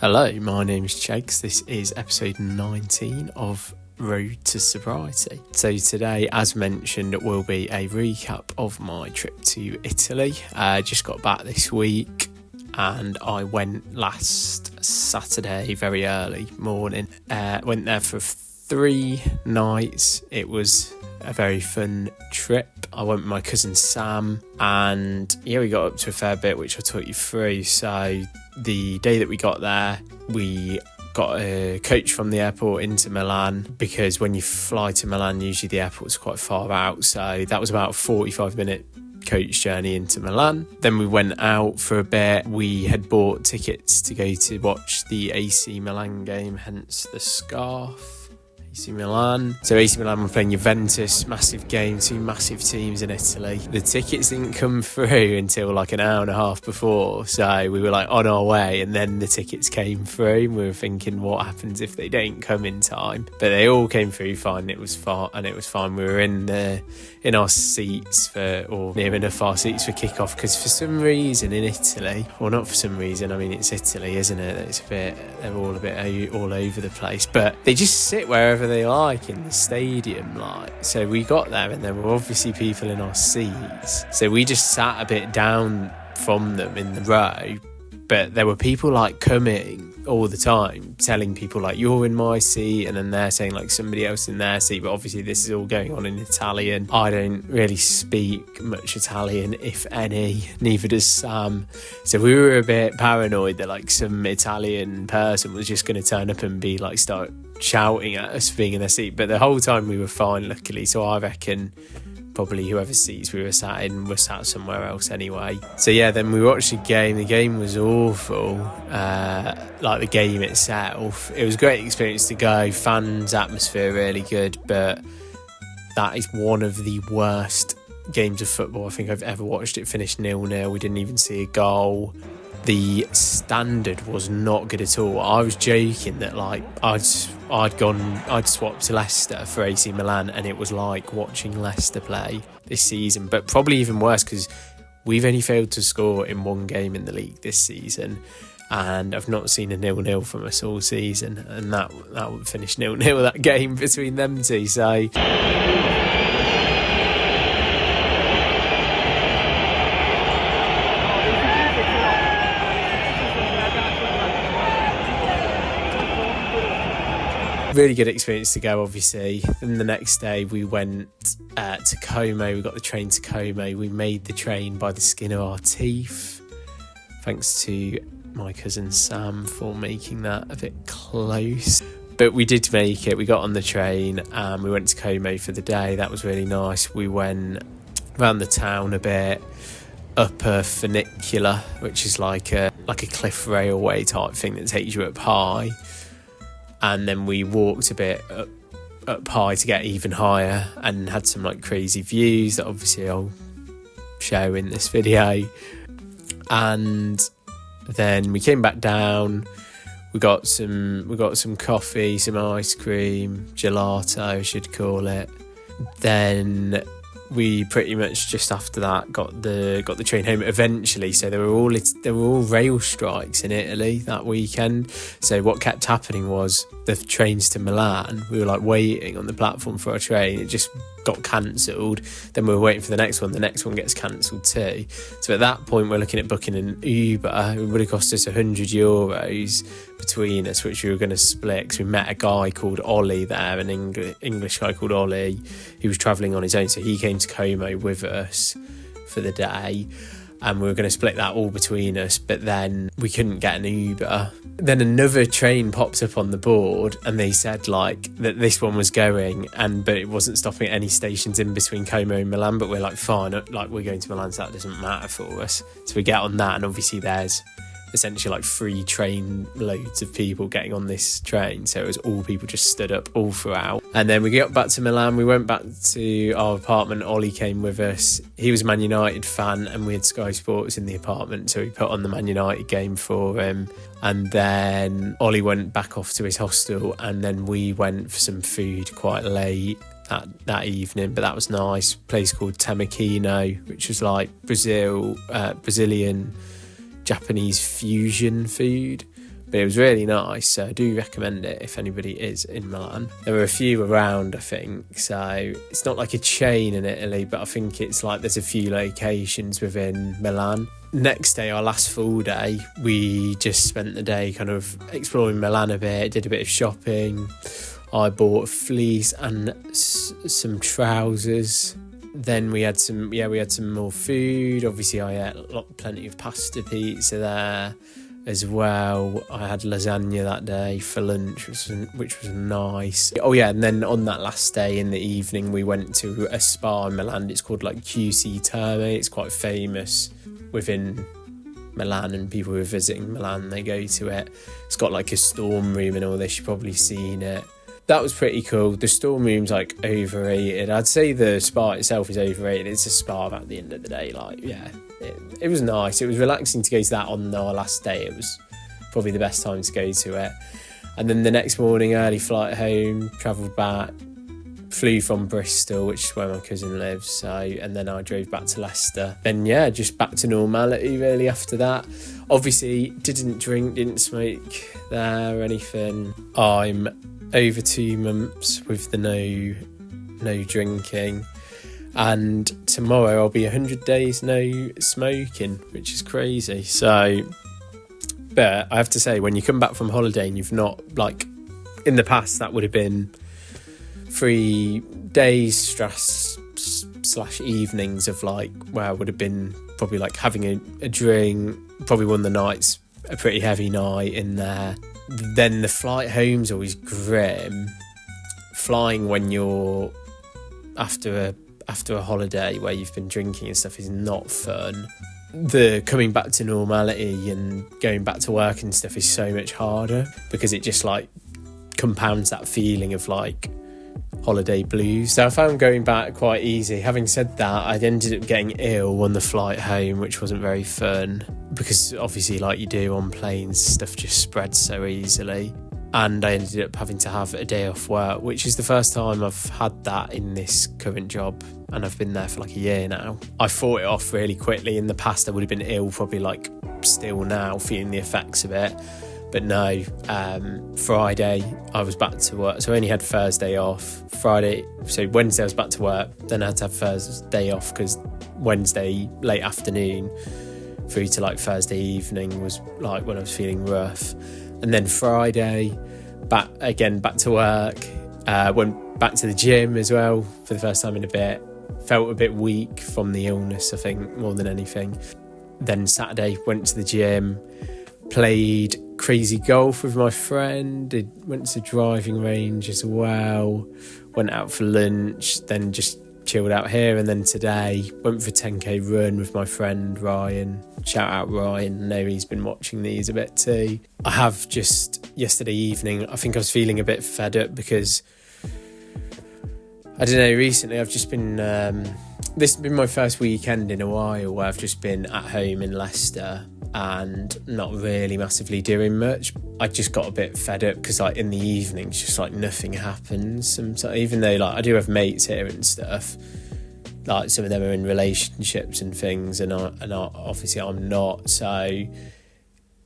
Hello, my name's Jakes. This is episode 19 of Road to Sobriety. So today, as mentioned, it will be a recap of my trip to Italy. I just got back this week and I went last Saturday very early morning. Went there for 3 nights. It was a very fun trip. I went with my cousin Sam and we got up to a fair bit, which I'll talk you through. So the day that we got there, we got a coach from the airport into Milan, because when you fly to Milan, usually the airport's quite far out. So that was about a 45-minute coach journey into Milan. Then we went out for a bit. We had bought tickets to go to watch the AC Milan game, hence the scarf. AC Milan. So AC Milan were playing Juventus, massive game, 2 massive teams in Italy. The tickets didn't come through until like an hour and a half before, so we were like on our way, and then the tickets came through and we were thinking, what happens if they don't come in time? But they all came through fine. It was fine. We were in our seats near enough our seats for kickoff, because for some reason in Italy, or not for some reason, I mean it's Italy, isn't it? They're all a bit all over the place, but they just sit wherever they like in the stadium. So we got there and there were obviously people in our seats, so we just sat a bit down from them in the row, but there were people coming all the time telling people you're in my seat, and then they're saying somebody else in their seat. But obviously this is all going on in Italian. I don't really speak much Italian, if any, neither does Sam, so we were a bit paranoid that some Italian person was just going to turn up and be start shouting at us for being in their seat. But the whole time we were fine, luckily. So I reckon probably whoever seats we were sat in was sat somewhere else anyway. So then we watched the game. The game was awful. The game itself, it was a great experience to go. Fans, atmosphere really good, but that is one of the worst games of football I think I've ever watched. It finished 0-0. We didn't even see a goal. The standard was not good at all. I was joking that I'd swapped to Leicester for AC Milan, and it was like watching Leicester play this season, but probably even worse because we've only failed to score in 1 game in the league this season, and I've not seen a 0-0 from us all season, and that would finish 0-0, that game between them two. So really good experience to go, obviously. Then the next day we went to Como. We got the train to Como. We made the train by the skin of our teeth. Thanks to my cousin Sam for making that a bit close. But we did make it. We got on the train and we went to Como for the day. That was really nice. We went around the town a bit, up a funicular, which is like a cliff railway type thing that takes you up high. And then we walked a bit up high to get even higher, and had some crazy views that obviously I'll show in this video. And then we came back down. We got some coffee, some ice cream, gelato I should call it. Then we pretty much just after that got the train home eventually. So there were all rail strikes in Italy that weekend. So what kept happening was the trains to Milan, we were waiting on the platform for our train. It just got cancelled. Then we were waiting for the next one. The next one gets cancelled too. So at that point we're looking at booking an Uber. It would have cost us €100 between us, which we were going to split, because we met a guy called Ollie there, an English guy called Ollie, who was travelling on his own. So he came to Como with us for the day, and we were going to split that all between us, but then we couldn't get an Uber. Then another train popped up on the board, and they said that this one was going, but it wasn't stopping at any stations in between Como and Milan. But we're fine, we're going to Milan, so that doesn't matter for us. So we get on that, and obviously there's essentially 3 train loads of people getting on this train, so it was all people just stood up all throughout. And then we got back to Milan. We went back to our apartment. Ollie came with us. He was a Man United fan, and we had Sky Sports in the apartment, so we put on the Man United game for him. And then Ollie went back off to his hostel, and then we went for some food quite late that evening, but that was nice. A place called Temakino, which was Brazilian Japanese fusion food. But it was really nice, so I do recommend it if anybody is in Milan. There were a few around, I think, so it's not like a chain in Italy, but I think it's like there's a few locations within Milan. Next day, our last full day, we just spent the day kind of exploring Milan a bit, did a bit of shopping. I bought a fleece and some trousers. Then we had some more food. Obviously, I ate plenty of pasta pizza there as well. I had lasagna that day for lunch, which was nice. Oh yeah, and then on that last day in the evening, we went to a spa in Milan. It's called like QC Terme. It's quite famous within Milan, and people who are visiting Milan, they go to it. It's got like a storm room and all this. You've probably seen it. That was pretty cool. The storm room's like overrated. I'd say the spa itself is overrated. It's a spa at the end of the day. Like, yeah, it was nice. It was relaxing to go to that on our last day. It was probably the best time to go to it. And then the next morning, early flight home, travelled back, flew from Bristol, which is where my cousin lives. So, and then I drove back to Leicester. Then yeah, just back to normality really after that. Obviously, didn't drink, didn't smoke there or anything. I'm over 2 months with the no drinking, and tomorrow I'll be 100 days no smoking, which is crazy. So, but I have to say, when you come back from holiday and you've not, like in the past that would have been 3 days stress / evenings of like where I would have been probably like having a drink, probably one of the nights a pretty heavy night in there. Then the flight home's always grim. Flying when you're after a holiday where you've been drinking and stuff is not fun. The coming back to normality and going back to work and stuff is so much harder because it just like compounds that feeling of like holiday blues. So I found going back quite easy. Having said that, I ended up getting ill on the flight home, which wasn't very fun because obviously like you do on planes, stuff just spreads so easily. And I ended up having to have a day off work, which is the first time I've had that in this current job, and I've been there for like a year now. I fought it off really quickly. In the past I would have been ill, probably like still now, feeling the effects of it. But no, Friday I was back to work, so I only had Thursday off. So Wednesday I was back to work, then I had to have Thursday off because Wednesday late afternoon through to like Thursday evening was like when I was feeling rough. And then Friday, back to work, went back to the gym as well for the first time in a bit. Felt a bit weak from the illness, I think, more than anything. Then Saturday, went to the gym, played crazy golf with my friend, went to the driving range as well, went out for lunch, then just chilled out here. And then today went for a 10k run with my friend Ryan. Shout out Ryan, I know he's been watching these a bit too. I have just yesterday evening, I think I was feeling a bit fed up because I don't know, recently I've just been this has been my first weekend in a while where I've just been at home in Leicester and not really massively doing much. I just got a bit fed up because like in the evenings just like nothing happens sometimes, even though like I do have mates here and stuff, like some of them are in relationships and things, and obviously I'm not, so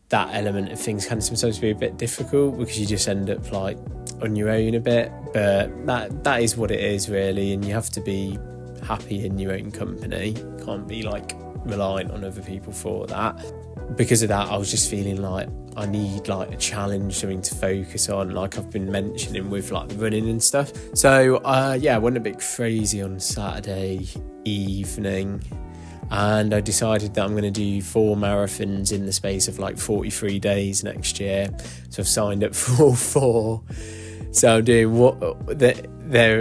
that element of things can sometimes be a bit difficult because you just end up like on your own a bit. But that is what it is really, and you have to be happy in your own company. Can't be like reliant on other people for that. Because of that, I was just feeling like I need like a challenge, something to focus on, like I've been mentioning with like running and stuff. So I went a bit crazy on Saturday evening, and I decided that I'm going to do 4 marathons in the space of like 43 days next year. So I've signed up for all 4. So I'm doing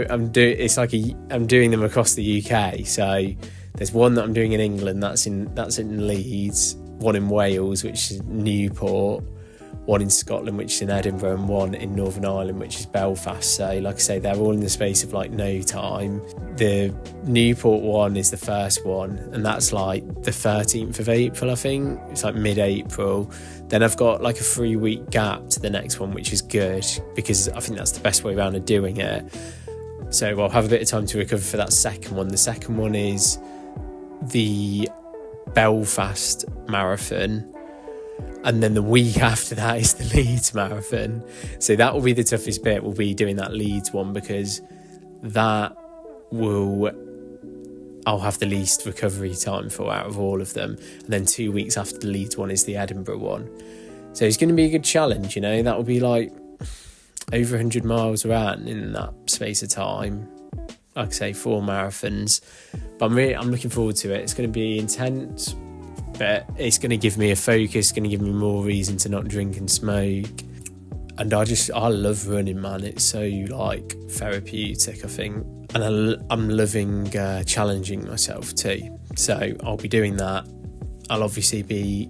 I'm doing them across the UK. So there's one that I'm doing in England, that's in Leeds, one in Wales, which is Newport, one in Scotland, which is in Edinburgh, and one in Northern Ireland, which is Belfast. So like I say, they're all in the space of like no time. The Newport one is the first one, and that's like the 13th of April, I think. It's like mid-April. Then I've got like a 3-week gap to the next one, which is good because I think that's the best way around of doing it. So I'll have a bit of time to recover for that second one. The second one is the Belfast Marathon, And then the week after that is the Leeds Marathon. So that will be the toughest bit, will be doing that Leeds one, because I'll have the least recovery time for out of all of them. And then 2 weeks after the Leeds one is the Edinburgh one. So it's going to be a good challenge, that will be like over 100 miles around in that space of time. Like I say, 4 marathons. But I'm looking forward to it. It's going to be intense, but it's going to give me a focus, going to give me more reason to not drink and smoke. And I love running, man. It's so like therapeutic, I think. And I'm loving challenging myself too. So I'll be doing that. I'll obviously be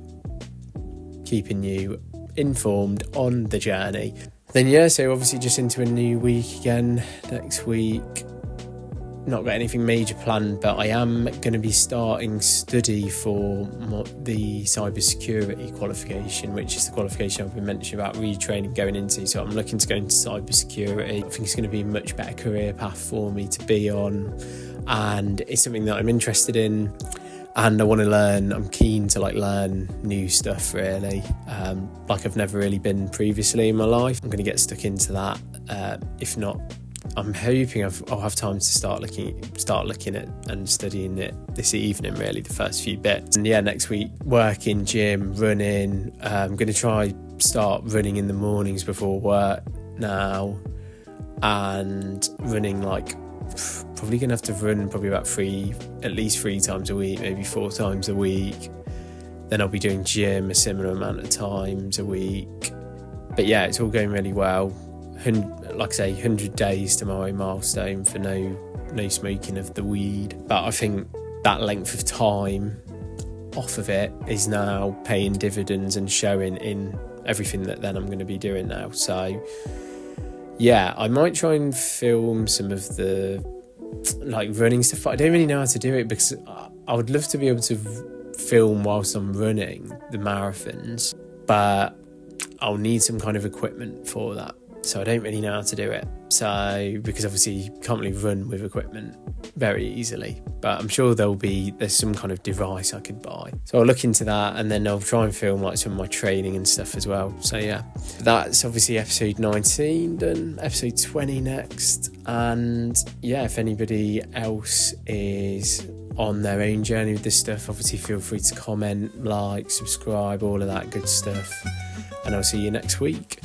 keeping you informed on the journey. Then so obviously just into a new week again next week. Not got anything major planned, but I am going to be starting study for the cybersecurity qualification, which is the qualification I've been mentioning about retraining going into. So I'm looking to go into cybersecurity. I think it's going to be a much better career path for me to be on, and it's something that I'm interested in, and I want to learn. I'm keen to learn new stuff, really, like I've never really been previously in my life. I'm going to get stuck into that. If not, I'm hoping I'll have time to start looking at and studying it this evening, really, the first few bits. And next week, working, gym, running. I'm going to start running in the mornings before work now, and running probably going to have to run probably about at least 3 times a week, maybe 4 times a week. Then I'll be doing gym a similar amount of times a week. But it's all going really well. Like I say, 100 days to my milestone for no smoking of the weed. But I think that length of time off of it is now paying dividends and showing in everything that then I'm going to be doing now. So I might try and film some of the running stuff. I don't really know how to do it, because I would love to be able to film whilst I'm running the marathons, but I'll need some kind of equipment for that. So I don't really know how to do it. So, because obviously you can't really run with equipment very easily, but I'm sure there's some kind of device I could buy. So I'll look into that, and then I'll try and film some of my training and stuff as well. So that's obviously episode 19 done, episode 20 next. And if anybody else is on their own journey with this stuff, obviously feel free to comment, subscribe, all of that good stuff. And I'll see you next week.